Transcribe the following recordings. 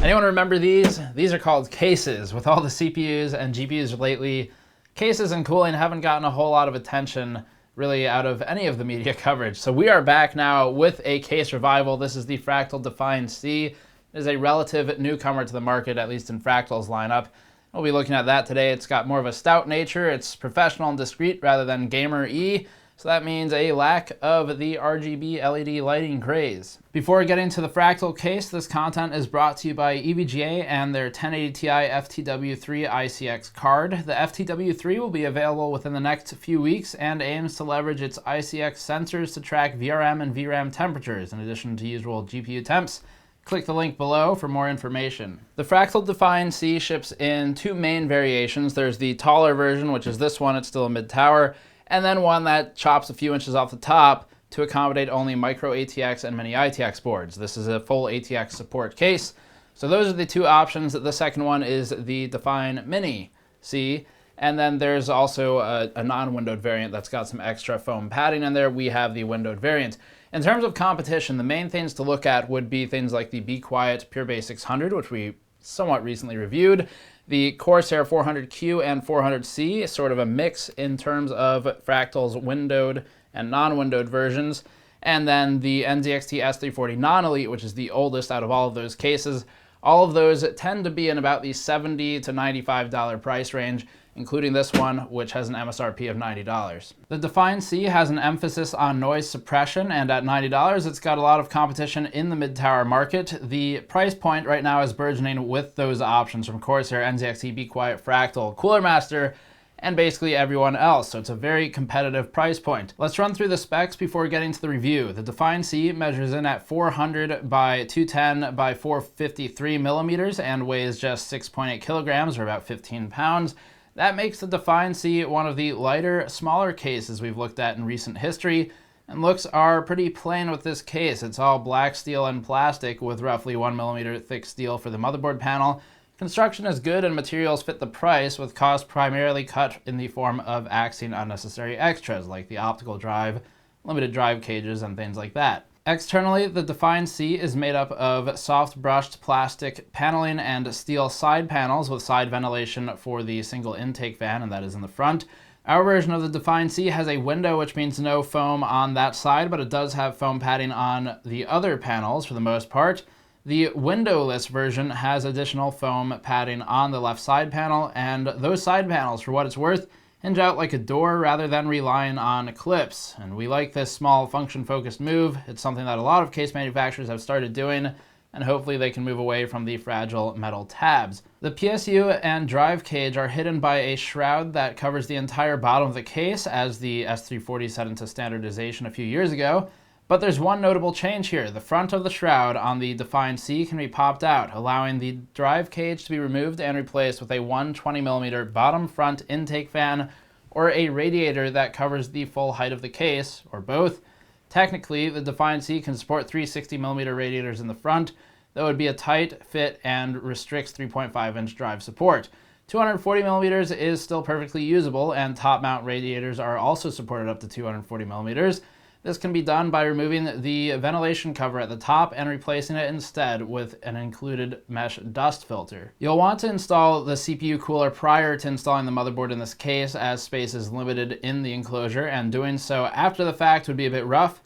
Anyone remember these? These are called cases. With all the CPUs and GPUs lately, cases and cooling haven't gotten a whole lot of attention really out of any of the media coverage. So we are back now with a case revival. This is the Fractal Define C. It is a relative newcomer to the market, at least in Fractal's lineup. We'll be looking at that today. It's got more of a stout nature. It's professional and discreet rather than gamer-y. So that means a lack of the RGB LED lighting craze. Before getting to the Fractal case, this content is brought to you by EVGA and their 1080 Ti FTW3 ICX card. The FTW3 will be available within the next few weeks and aims to leverage its ICX sensors to track VRM and VRAM temperatures, in addition to usual GPU temps. Click the link below for more information. The Fractal Define C ships in two main variations. There's the taller version, which is this one. It's still a mid-tower. And then one that chops a few inches off the top to accommodate only micro ATX and mini ITX boards. This is a full ATX support case. So those are the two options. The second one is the Define Mini C. And then there's also a non-windowed variant that's got some extra foam padding in there. We have the windowed variant. In terms of competition, the main things to look at would be things like the Be Quiet PureBase 600, which we somewhat recently reviewed. The Corsair 400Q and 400C is sort of a mix in terms of Fractal's windowed and non-windowed versions. And then the NZXT S340 Non-Elite, which is the oldest out of all of those cases. All of those tend to be in about the $70 to $95 price range, including this one, which has an MSRP of $90. The Define C has an emphasis on noise suppression, and at $90, it's got a lot of competition in the mid-tower market. The price point right now is burgeoning with those options from Corsair, NZXT, Be Quiet, Fractal, Cooler Master, and basically everyone else, so it's a very competitive price point. Let's run through the specs before getting to the review. The Define C measures in at 400 by 210 by 453 millimeters and weighs just 6.8 kilograms, or about 15 pounds. That makes the Define C one of the lighter, smaller cases we've looked at in recent history, and looks are pretty plain with this case. It's all black steel and plastic with roughly 1 millimeter thick steel for the motherboard panel. Construction is good and materials fit the price, with cost primarily cut in the form of axing unnecessary extras like the optical drive, limited drive cages, and things like that. Externally, the Define C is made up of soft brushed plastic paneling and steel side panels with side ventilation for the single intake fan, and that is in the front. Our version of the Define C has a window, which means no foam on that side, but it does have foam padding on the other panels for the most part. The windowless version has additional foam padding on the left side panel, and those side panels, for what it's worth, hinge out like a door rather than relying on clips. And we like this small function-focused move. It's something that a lot of case manufacturers have started doing, and hopefully they can move away from the fragile metal tabs. The PSU and drive cage are hidden by a shroud that covers the entire bottom of the case, as the S340 set into standardization a few years ago. But there's one notable change here. The front of the shroud on the Define C can be popped out, allowing the drive cage to be removed and replaced with a 120mm bottom front intake fan or a radiator that covers the full height of the case, or both. Technically, the Define C can support 360mm radiators in the front, though it would be a tight fit and restricts 3.5-inch drive support. 240mm is still perfectly usable, and top mount radiators are also supported up to 240mm. This can be done by removing the ventilation cover at the top and replacing it instead with an included mesh dust filter. You'll want to install the CPU cooler prior to installing the motherboard in this case, as space is limited in the enclosure, and doing so after the fact would be a bit rough.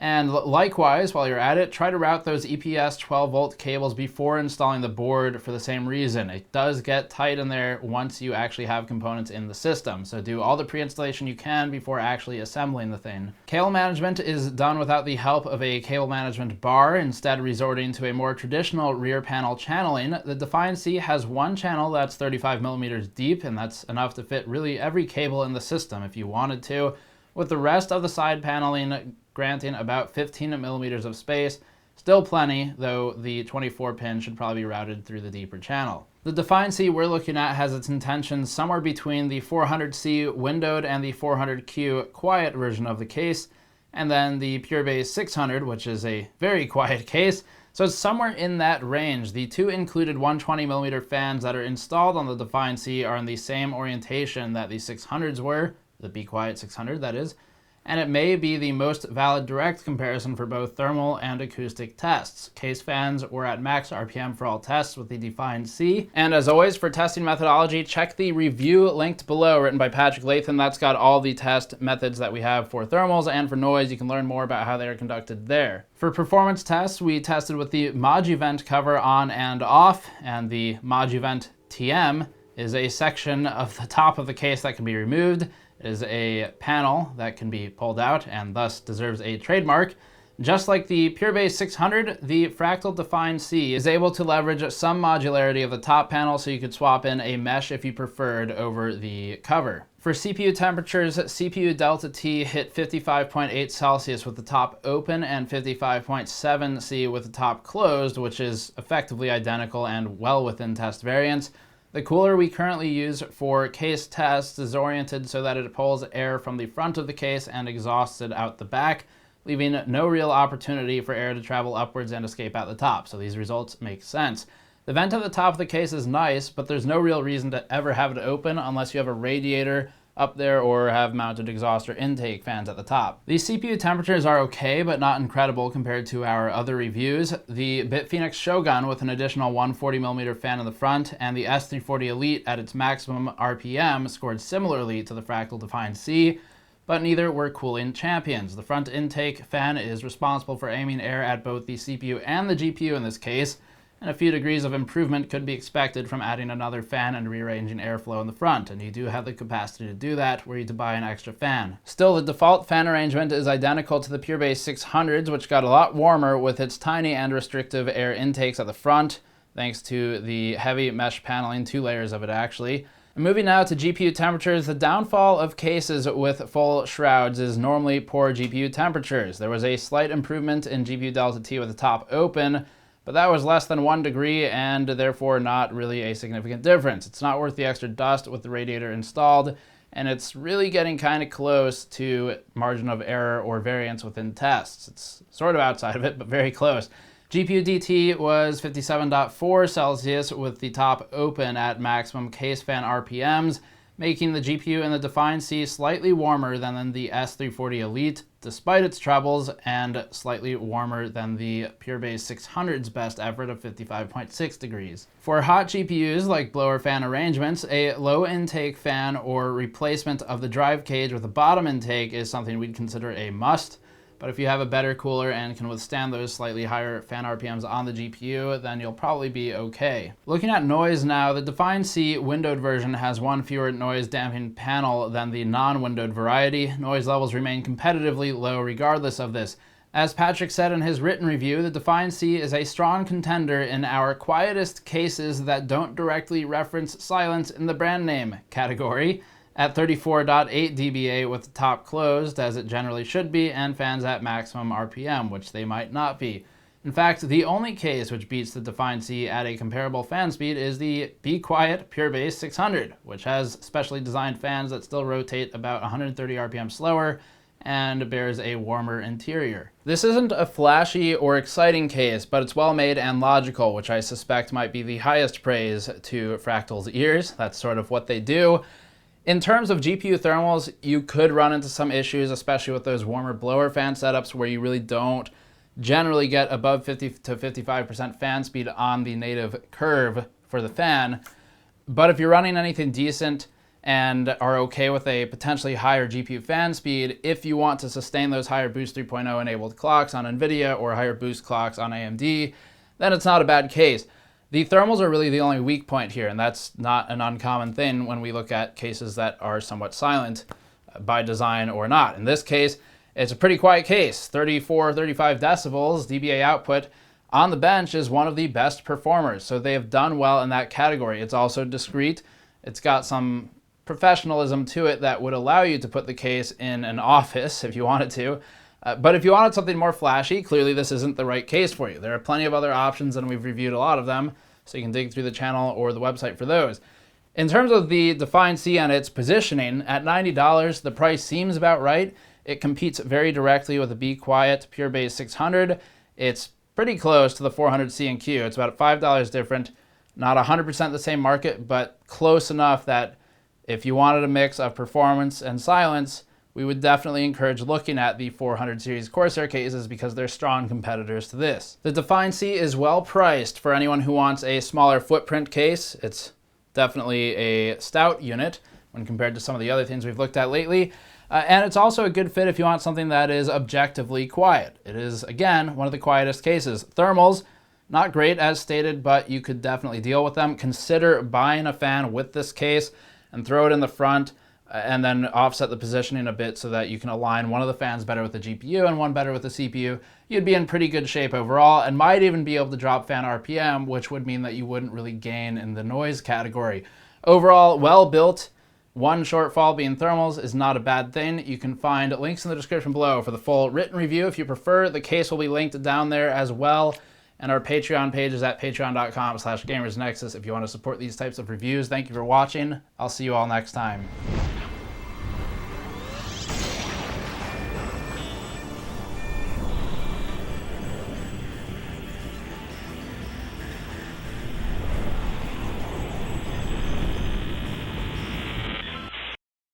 And likewise, while you're at it, try to route those EPS 12-volt cables before installing the board for the same reason. It does get tight in there once you actually have components in the system, so do all the pre-installation you can before actually assembling the thing. Cable management is done without the help of a cable management bar, instead resorting to a more traditional rear panel channeling. The Define C has one channel that's 35mm deep, and that's enough to fit really every cable in the system if you wanted to, with the rest of the side paneling granting about 15mm of space. Still plenty, though the 24-pin should probably be routed through the deeper channel. The Define C we're looking at has its intentions somewhere between the 400C windowed and the 400Q quiet version of the case, and then the PureBase 600, which is a very quiet case. So it's somewhere in that range. The two included 120mm fans that are installed on the Define C are in the same orientation that the 600s were, the Be Quiet 600 that is, and it may be the most valid direct comparison for both thermal and acoustic tests. Case fans were at max RPM for all tests with the Define C. And as always, for testing methodology, check the review linked below, written by Patrick Lathan. That's got all the test methods that we have for thermals and for noise. You can learn more about how they are conducted there. For performance tests, we tested with the Moduvent cover on and off, and the Moduvent TM is a section of the top of the case that can be removed. It is a panel that can be pulled out and thus deserves a trademark. Just like the PureBase 600, the Fractal Define C is able to leverage some modularity of the top panel, so you could swap in a mesh if you preferred over the cover. For CPU temperatures, CPU delta T hit 55.8 Celsius with the top open and 55.7 C with the top closed, which is effectively identical and well within test variance. The cooler we currently use for case tests is oriented so that it pulls air from the front of the case and exhausts it out the back, leaving no real opportunity for air to travel upwards and escape out the top, so these results make sense. The vent at the top of the case is nice, but there's no real reason to ever have it open unless you have a radiator up there or have mounted exhaust or intake fans at the top. These CPU temperatures are okay, but not incredible compared to our other reviews. The BitPhoenix Shogun with an additional 140mm fan in the front and the S340 Elite at its maximum RPM scored similarly to the Fractal Define C, but neither were cooling champions. The front intake fan is responsible for aiming air at both the CPU and the GPU in this case, and a few degrees of improvement could be expected from adding another fan and rearranging airflow in the front, and you do have the capacity to do that were you to buy an extra fan. Still, the default fan arrangement is identical to the PureBase 600s, which got a lot warmer with its tiny and restrictive air intakes at the front, thanks to the heavy mesh paneling, 2 layers of it actually. And moving now to GPU temperatures, the downfall of cases with full shrouds is normally poor GPU temperatures. There was a slight improvement in GPU delta T with the top open, but that was less than 1 degree and therefore not really a significant difference. It's not worth the extra dust with the radiator installed, and it's really getting kind of close to margin of error or variance within tests. It's sort of outside of it, but very close. GPU DT was 57.4 Celsius with the top open at maximum case fan RPMs, making the GPU in the Define C slightly warmer than the S340 Elite, despite its troubles, and slightly warmer than the PureBase 600's best effort of 55.6 degrees. For hot GPUs like blower fan arrangements, a low intake fan or replacement of the drive cage with a bottom intake is something we'd consider a must. But if you have a better cooler and can withstand those slightly higher fan RPMs on the GPU, then you'll probably be okay. Looking at noise now, the Define C windowed version has 1 fewer noise damping panel than the non-windowed variety. Noise levels remain competitively low regardless of this. As Patrick said in his written review, the Define C is a strong contender in our quietest cases that don't directly reference silence in the brand name category, at 34.8 dBA with the top closed, as it generally should be, and fans at maximum RPM, which they might not be. In fact, the only case which beats the Define C at a comparable fan speed is the Be Quiet PureBase 600, which has specially designed fans that still rotate about 130 RPM slower and bears a warmer interior. This isn't a flashy or exciting case, but it's well made and logical, which I suspect might be the highest praise to Fractal's ears. That's sort of what they do. In terms of GPU thermals, you could run into some issues, especially with those warmer blower fan setups where you really don't generally get above 50 to 55% fan speed on the native curve for the fan. But if you're running anything decent and are okay with a potentially higher GPU fan speed, if you want to sustain those higher Boost 3.0 enabled clocks on NVIDIA or higher Boost clocks on AMD, then it's not a bad case. The thermals are really the only weak point here, and that's not an uncommon thing when we look at cases that are somewhat silent by design or not. In this case, it's a pretty quiet case. 34, 35 decibels dBA output on the bench is one of the best performers, so they have done well in that category. It's also discreet. It's got some professionalism to it that would allow you to put the case in an office if you wanted to. But if you wanted something more flashy, clearly this isn't the right case for you. There are plenty of other options, and we've reviewed a lot of them, so you can dig through the channel or the website for those. In terms of the Define C and its positioning, at $90, the price seems about right. It competes very directly with the Be Quiet PureBase 600. It's pretty close to the 400 C and Q. It's about $5 different. Not 100% the same market, but close enough that if you wanted a mix of performance and silence, we would definitely encourage looking at the 400 series Corsair cases because they're strong competitors to this. The Define C is well priced for anyone who wants a smaller footprint case. It's definitely a stout unit when compared to some of the other things we've looked at lately. And it's also a good fit if you want something that is objectively quiet. It is, again, one of the quietest cases. Thermals, not great as stated, but you could definitely deal with them. Consider buying a fan with this case and throw it in the front and then offset the positioning a bit so that you can align one of the fans better with the GPU and one better with the CPU. You'd be in pretty good shape overall and might even be able to drop fan RPM, which would mean that you wouldn't really gain in the noise category. Overall, well built. One shortfall being thermals is not a bad thing. You can find links in the description below for the full written review if you prefer. The case will be linked down there as well. And our Patreon page is at patreon.com/gamersnexus if you want to support these types of reviews. Thank you for watching. I'll see you all next time.